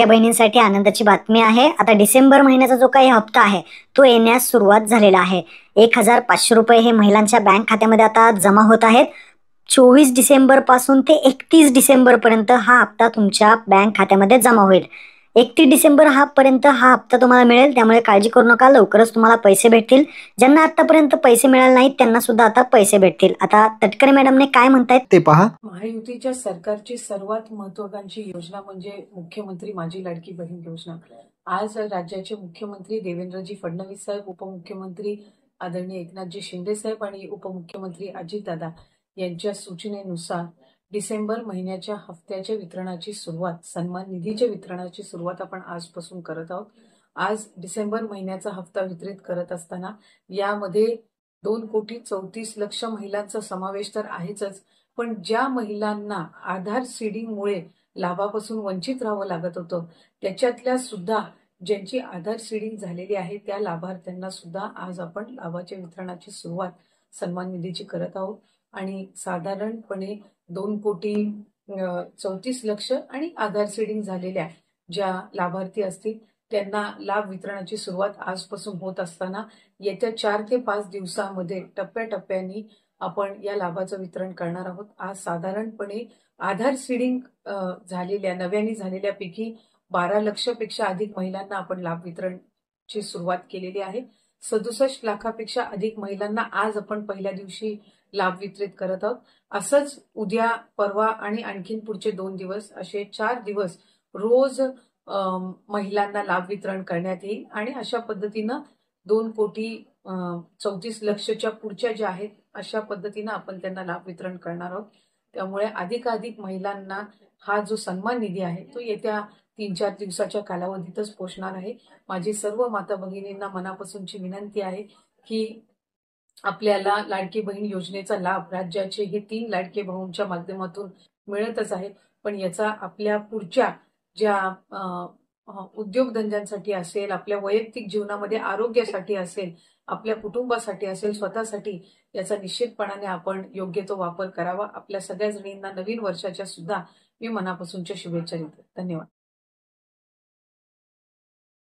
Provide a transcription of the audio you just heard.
लाडक्या बहिणींसाठी आनंदाची बातमी आहे। आता डिसेंबर महिन्याचा जो काही हप्ता आहे तो येण्यास सुरुवात झालेला आहे। 1500 रुपये हे महिलांच्या बँक खात्यामध्ये आता जमा होत आहेत। 24 डिसेंबर पासून ते 31 डिसेंबर पर्यंत हा हप्ता तुमच्या बँक खात्यामध्ये जमा होईल। 31 डिसेंबर पर्यंत हा हप्ता तुम्हाला मिळेल, त्यामुळे काळजी करू नका, लवकरच तुम्हाला पैसे भेटतील। ज्यांना आतापर्यंत पैसे मिळाले नाहीत त्यांना सुद्धा आता पैसे भेटतील। आता तटकरे मॅडमने काय म्हणतायत ते पहा। महायुतीच्या सरकारची सर्वात महत्त्वाकांक्षी योजना म्हणजे मुख्यमंत्री माझी लाडकी बहीण योजना। आज राज्याचे मुख्यमंत्री देवेंद्रजी फडणवीस साहेब, उपमुख्यमंत्री आदरणीय एकनाथजी शिंदे साहेब आणि उपमुख्यमंत्री अजितदादा यांच्या सूचनेनुसार डिसेंबर महिन्याच्या हप्त्याच्या वितरणाची सुरुवात, सन्मान निधीच्या वितरणाची सुरुवात आपण आजपासून करत आहोत। आज डिसेंबर महिन्याचा हप्ता वितरित करत असताना यामध्ये 2,34,00,000 महिलांचा समावेश तर आहेच, पण ज्या महिलांना आधार सीडिंगमुळे लाभापासून वंचित राहावं लागत होतं त्याच्यातल्या सुद्धा ज्यांची आधार सीडिंग झालेली आहे त्या लाभार्थ्यांना सुद्धा आज आपण लाभाच्या वितरणाची सुरुवात सन्मान निधीची करत आहोत। आणि साधारणपणे 2,34,00,000 आणि आधार सीडिंग झालेल्या ज्या लाभार्थी असतील त्यांना लाभ वितरणाची सुरुवात आजपासून होत असताना येत्या 4 ते 5 दिवसांमध्ये टप्प्याटप्प्याने आपण या लाभाचं वितरण करणार आहोत। आज साधारणपणे आधार सीडिंग झालेल्या नव्याने झालेल्यापैकी 12 लक्षपेक्षा अधिक महिलांना आपण लाभ वितरणची सुरुवात केलेली आहे। 67 लाखापेक्षा अधिक महिलांना आज आपण पहिल्या दिवशी लाभ वितरित करत आहोत। असंच उद्या, परवा आणि आणखीन पुढचे 2 दिवस असे 4 दिवस रोज महिलांना लाभ वितरण करण्यात येईल आणि अशा पद्धतीनं 2,34,00,000च्या पुढच्या ज्या आहेत अशा पद्धतीनं आपण त्यांना लाभ वितरण करणार आहोत। त्यामुळे अधिकाधिक महिलांना हा जो सन्मान निधी आहे तो येत्या 3-4 दिवसाच्या कालावधीतच पोहोचणार आहे। माझी सर्व माता भगिनींना मनापासूनची विनंती आहे की आपल्याला लाडकी बहीण योजनेचा लाभ राज्याचे हे 3 लाडके भाऊंच्या माध्यमातून मिळतच आहे, पण याचा आपल्या पुढच्या ज्या उद्योगधंद्यांसाठी असेल, आपल्या वैयक्तिक जीवनामध्ये आरोग्यासाठी असेल, आपल्या कुटुंबासाठी असेल, स्वतःसाठी याचा निश्चितपणाने आपण योग्य तो वापर करावा। आपल्या सगळ्या जणींना नवीन वर्षाच्या सुद्धा मी मनापासूनच्या शुभेच्छा देते। धन्यवाद।